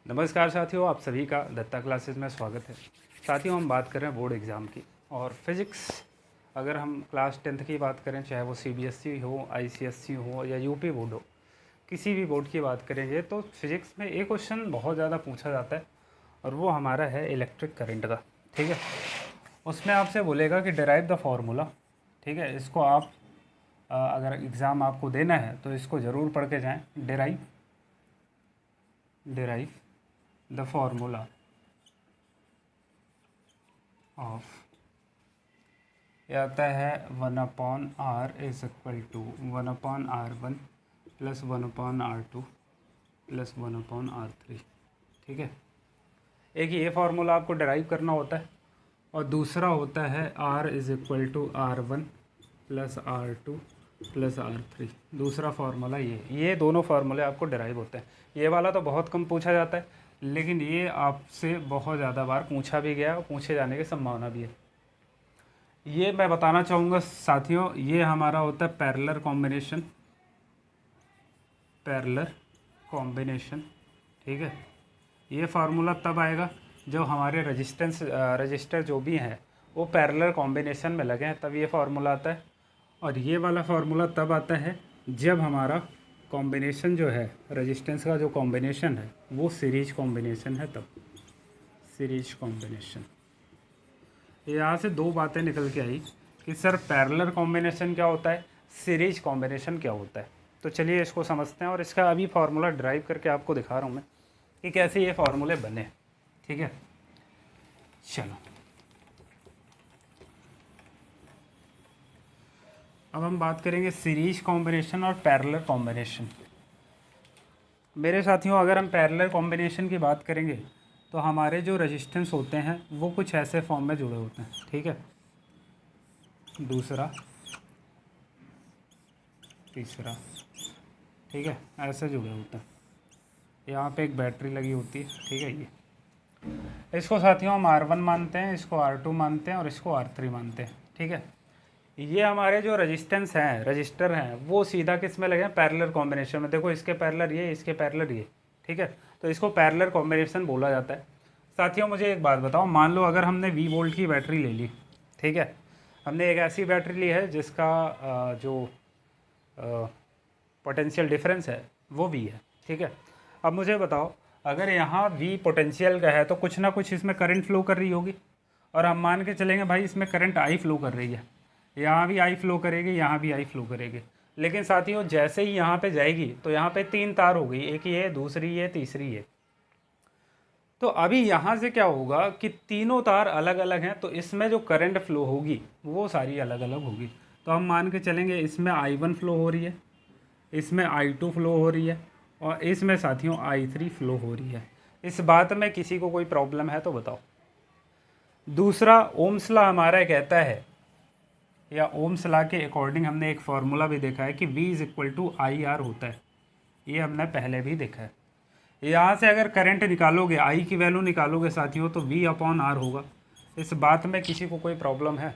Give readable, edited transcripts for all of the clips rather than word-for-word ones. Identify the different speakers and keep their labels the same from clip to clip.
Speaker 1: नमस्कार साथियों, आप सभी का दत्ता क्लासेस में स्वागत है। साथियों, हम बात कर रहे हैं बोर्ड एग्ज़ाम की और फिज़िक्स। अगर हम क्लास 10th की बात करें, चाहे वो CBSE हो, ICSE हो या यूपी बोर्ड हो, किसी भी बोर्ड की बात करेंगे तो फिज़िक्स में एक क्वेश्चन बहुत ज़्यादा पूछा जाता है और वो हमारा है इलेक्ट्रिक करंट का। ठीक है, उसमें आपसे बोलेगा कि डिराइव द फार्मूला। ठीक है, इसको आप अगर एग्ज़ाम आपको देना है तो इसको ज़रूर पढ़ के जाएँ। डिराइव the formula of, ये आता है 1/r is equal to 1/r1 plus 1/r2 plus 1/r3। ठीक है, एक ये फार्मूला आपको डिराइव करना होता है और दूसरा होता है r is equal to r1 plus r2 plus r3। दूसरा फार्मूला ये दोनों फार्मूले आपको डिराइव होते हैं। ये वाला तो बहुत कम पूछा जाता है, लेकिन ये आपसे बहुत ज़्यादा बार पूछा भी गया और पूछे जाने की संभावना भी है। ये मैं बताना चाहूँगा साथियों, ये हमारा होता है पैरेलल कॉम्बिनेशन। ठीक है, ये फार्मूला तब आएगा जब हमारे रजिस्टर जो भी हैं वो पैरेलल कॉम्बिनेशन में लगे हैं, तब ये फार्मूला आता है। और ये वाला फार्मूला तब आता है जब हमारा कॉम्बिनेशन जो है, रेजिस्टेंस का जो कॉम्बिनेशन है वो सीरीज कॉम्बिनेशन है, तब सीरीज कॉम्बिनेशन। यहाँ से दो बातें निकल के आई कि सर पैरेलल कॉम्बिनेशन क्या होता है, सीरीज कॉम्बिनेशन क्या होता है। तो चलिए इसको समझते हैं और इसका अभी फार्मूला ड्राइव करके आपको दिखा रहा हूँ मैं कि कैसे ये फार्मूले बने। ठीक है, चलो अब हम बात करेंगे सीरीज कॉम्बिनेशन और पैरेलल कॉम्बिनेशन। मेरे साथियों, अगर हम पैरेलल कॉम्बिनेशन की बात करेंगे तो हमारे जो रेजिस्टेंस होते हैं वो कुछ ऐसे फॉर्म में जुड़े होते हैं। ठीक है, दूसरा, तीसरा, ठीक है, ऐसे जुड़े होते हैं। यहाँ पे एक बैटरी लगी होती है। ठीक है, ये इसको साथियों हम R1 मानते हैं, इसको R2 मानते हैं और इसको R3 मानते हैं। ठीक है, ये हमारे जो रजिस्टर हैं वो सीधा किस में लगे हैं, पैरेलल कॉम्बिनेशन में। देखो, इसके पैरेलल ये, इसके पैरेलल ये। ठीक है, तो इसको पैरेलल कॉम्बिनेशन बोला जाता है। साथियों, मुझे एक बात बताओ, मान लो अगर हमने 20 वोल्ट की बैटरी ले ली। ठीक है, हमने एक ऐसी बैटरी ली है जिसका जो पोटेंशियल डिफरेंस है वो V है। ठीक है, अब मुझे बताओ, अगर यहाँ V पोटेंशियल का है तो कुछ ना कुछ इसमें करंट फ्लो कर रही होगी, और हम मान के चलेंगे भाई इसमें करंट I फ्लो कर रही है। यहाँ भी I फ्लो करेगी, यहाँ भी I फ्लो करेगी। लेकिन साथियों, जैसे ही यहाँ पे जाएगी तो यहाँ पे 3 तार हो गई, एक ये, दूसरी ये, तीसरी ये। तो अभी यहाँ से क्या होगा कि तीनों तार अलग अलग हैं, तो इसमें जो करंट फ्लो होगी वो सारी अलग अलग होगी। तो हम मान के चलेंगे इसमें I1 फ्लो हो रही है, इसमें I2 फ्लो हो रही है और इसमें साथियों I3 फ्लो हो रही है। इस बात में किसी को कोई प्रॉब्लम है तो बताओ। दूसरा, ओम्स लॉ हमारा कहता है, या ओम्स लॉ के अकॉर्डिंग हमने एक फार्मूला भी देखा है कि V is equal to IR होता है। ये हमने पहले भी देखा है। यहाँ से अगर करंट निकालोगे, I की वैल्यू निकालोगे साथियों, तो V/R होगा। इस बात में किसी को कोई प्रॉब्लम है?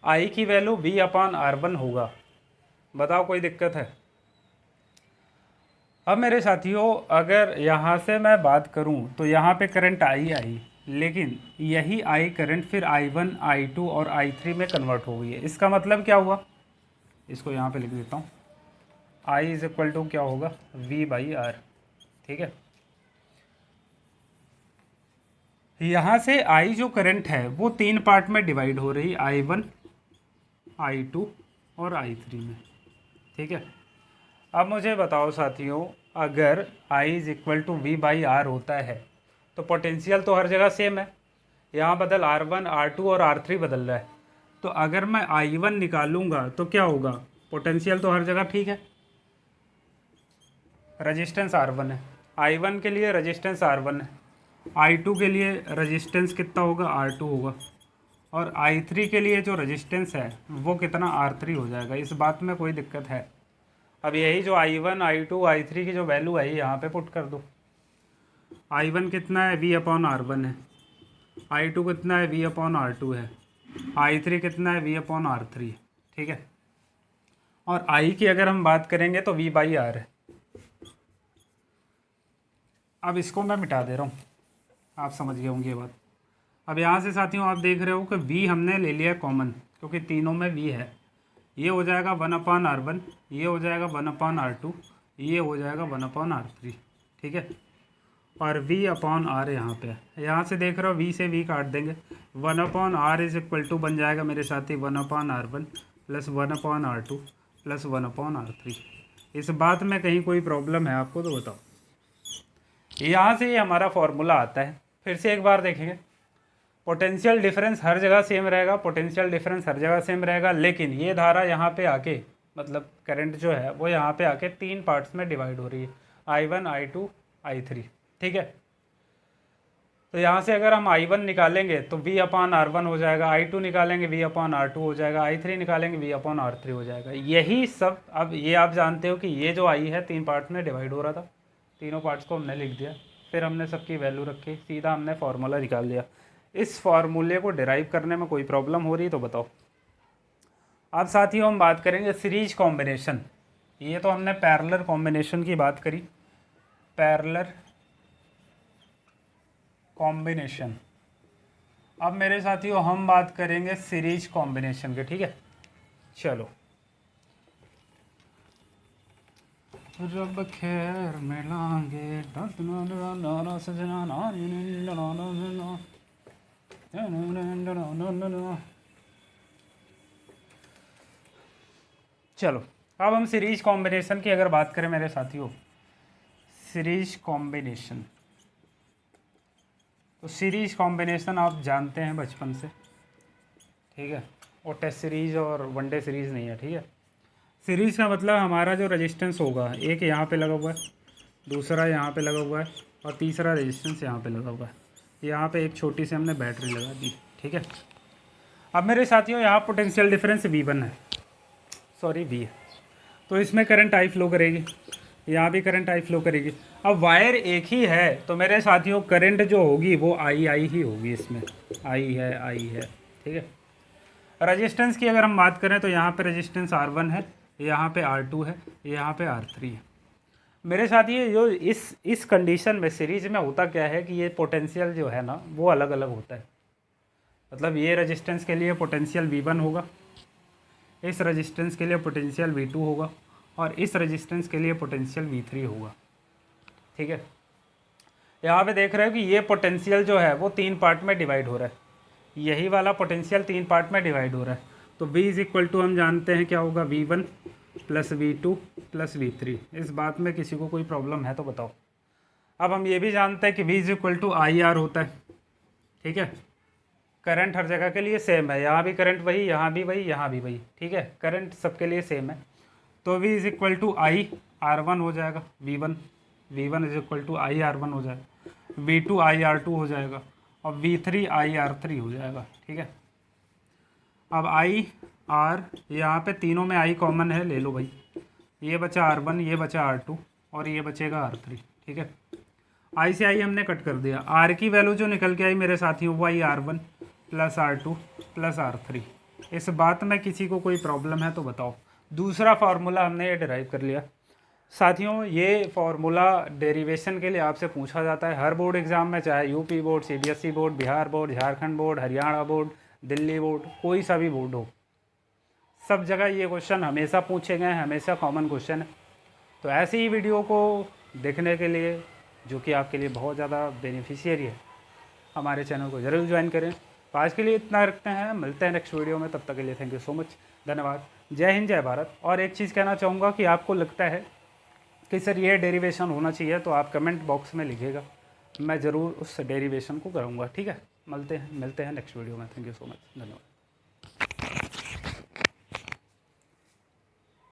Speaker 1: I की वैल्यू V/R1 होगा। बताओ, कोई दिक्कत है? अब मेरे साथियों, अगर यहाँ से मैं बात करूँ तो यहाँ पे करंट आई, लेकिन यही I करंट फिर I1, I2 और I3 में कन्वर्ट हो गई है। इसका मतलब क्या हुआ, इसको यहाँ पे लिख देता हूँ। I इज इक्वल टू क्या होगा, V/R। ठीक है, यहाँ से I जो करंट है वो 3 पार्ट में डिवाइड हो रही, I1, I2 और I3 में। ठीक है, अब मुझे बताओ साथियों, अगर I is equal to V/R होता है तो पोटेंशियल तो हर जगह सेम है। यहाँ बदल R1, R2 और R3 बदल रहा है। तो अगर मैं I1 निकालूंगा तो क्या होगा, पोटेंशियल तो हर जगह ठीक है, रेजिस्टेंस R1 है। I1 के लिए रेजिस्टेंस R1 है, I2 के लिए रेजिस्टेंस कितना होगा, R2 होगा, और I3 के लिए जो रेजिस्टेंस है वो कितना, R3 हो जाएगा। इस बात में कोई दिक्कत है? अब यही जो I1, I2, I3 की जो वैल्यू है यहाँ पे पुट कर दो। I1 कितना है, V/R1 है। I2 कितना है, V/R2 है। I3 कितना है, V/R3 है। ठीक है, और I की अगर हम बात करेंगे तो V/R है। अब इसको मैं मिटा दे रहा हूँ, आप समझ गए होंगे ये बात। अब यहाँ से साथियों आप देख रहे हो कि v हमने ले लिया कॉमन, क्योंकि तीनों में v है। ये हो जाएगा 1/r1, ये हो जाएगा 1/r2, ये हो जाएगा 1/r3, ठीक है। और v/r यहाँ पे है। यहाँ से देख रहे हो v से v काट देंगे, 1/r इज इक्वल टू बन जाएगा मेरे साथी 1/r1 plus 1/r2 plus 1/r3। इस बात में कहीं कोई प्रॉब्लम है आपको तो बताओ। यहाँ से ये हमारा फॉर्मूला आता है। फिर से एक बार देखेंगे, पोटेंशियल डिफरेंस हर जगह सेम रहेगा, पोटेंशियल डिफरेंस हर जगह सेम रहेगा, लेकिन ये धारा यहाँ पे आके मतलब करंट जो है वो यहाँ पे आके 3 पार्ट्स में डिवाइड हो रही है, I1 I2 I3, ठीक है। तो यहाँ से अगर हम I1 निकालेंगे तो v/r1 हो जाएगा, I2 निकालेंगे v/r2 हो जाएगा, I3 निकालेंगे v/r3 हो जाएगा। यही सब अब ये आप जानते हो कि ये जो I है 3 पार्ट में डिवाइड हो रहा था, तीनों पार्ट्स को हमने लिख दिया, फिर हमने सबकी वैल्यू रखी, सीधा हमने फार्मूला निकाल लिया। इस फार्मूले को डिराइव करने में कोई प्रॉब्लम हो रही तो बताओ। अब साथियों हम बात करेंगे सीरीज कॉम्बिनेशन। ये तो हमने पैरेलल कॉम्बिनेशन की बात करी, पैरेलल कॉम्बिनेशन। अब मेरे साथियों हम बात करेंगे सीरीज कॉम्बिनेशन के, ठीक है। चलो, रब खैर मिलांगे चलो, अब हम सीरीज कॉम्बिनेशन की अगर बात करें मेरे साथियों, सीरीज कॉम्बिनेशन, तो सीरीज कॉम्बिनेशन आप जानते हैं बचपन से, ठीक है। और टेस्ट सीरीज और वनडे सीरीज़ नहीं है, ठीक है। सीरीज़ का मतलब हमारा जो रेजिस्टेंस होगा, एक यहाँ पे लगा हुआ है, दूसरा यहाँ पे लगा हुआ है, और तीसरा रेजिस्टेंस यहाँ पे लगा हुआ है। यहाँ पे एक छोटी सी हमने बैटरी लगा दी, ठीक है। अब मेरे साथियों यहाँ पोटेंशियल डिफरेंस V1 है, सॉरी V है, तो इसमें करंट I फ्लो करेगी, यहाँ भी करंट I फ्लो करेगी। अब वायर एक ही है तो मेरे साथियों करंट जो होगी वो I ही होगी, इसमें I है, ठीक है। रेजिस्टेंस की अगर हम बात करें तो यहाँ पे रेजिस्टेंस R1 है, यहाँ पे R2 है, यहाँ पे R3 है। मेरे साथियों जो इस कंडीशन में सीरीज में होता क्या है कि ये पोटेंशियल जो है ना वो अलग अलग होता है। मतलब ये रेजिस्टेंस के लिए पोटेंशियल V1 होगा, इस रेजिस्टेंस के लिए पोटेंशियल V2 होगा, और इस रेजिस्टेंस के लिए पोटेंशियल V3 होगा, ठीक है। यहाँ पे देख रहे हो कि ये पोटेंशियल जो है वो 3 पार्ट में डिवाइड हो रहा है, यही वाला पोटेंशियल 3 पार्ट में डिवाइड हो रहा है। तो V इज इक्वल टू हम जानते हैं क्या होगा, V1 plus V2 plus V3। इस बात में किसी को कोई प्रॉब्लम है तो बताओ। अब हम ये भी जानते हैं कि V is equal to IR होता है, ठीक है। करंट हर जगह के लिए सेम है, यहाँ भी करंट वही, यहाँ भी वही, यहाँ भी वही, ठीक है। करंट सबके लिए सेम है, तो V is equal to IR1 हो जाएगा, V1 is equal to IR1 हो जाएगा, V2 IR2 हो जाएगा, और V3 IR3 हो जाएगा, ठीक है। अब IR यहाँ पे तीनों में I कॉमन है, ले लो भाई, ये बचा R1, ये बचा R2, और ये बचेगा R3, ठीक है। I से I हमने कट कर दिया, R की वैल्यू जो निकल के आई मेरे साथियों वो आई R1 plus R2 plus R3। इस बात में किसी को कोई प्रॉब्लम है तो बताओ। दूसरा फार्मूला हमने ये डिराइव कर लिया। साथियों ये फार्मूला डेरिवेशन के लिए आपसे पूछा जाता है हर बोर्ड एग्ज़ाम में, चाहे UP board, CBSE board, Bihar board, Jharkhand board, Haryana board, Delhi board, कोई सा भी बोर्ड हो, सब जगह ये क्वेश्चन हमेशा पूछे गए हैं, हमेशा कॉमन क्वेश्चन है। तो ऐसी ही वीडियो को देखने के लिए, जो कि आपके लिए बहुत ज़्यादा बेनिफिशियरी है, हमारे चैनल को ज़रूर ज्वाइन करें। तो आज के लिए इतना रखते हैं, मिलते हैं नेक्स्ट वीडियो में, तब तक के लिए थैंक यू सो मच, धन्यवाद, जय हिंद, जय भारत। और एक चीज़ कहना चाहूँगा कि आपको लगता है कि सर ये डेरिवेशन होना चाहिए तो आप कमेंट बॉक्स में लिखिएगा, मैं ज़रूर उस डेरिवेशन को करूँगा, ठीक है। मिलते हैं नेक्स्ट वीडियो में, थैंक यू सो मच, धन्यवाद।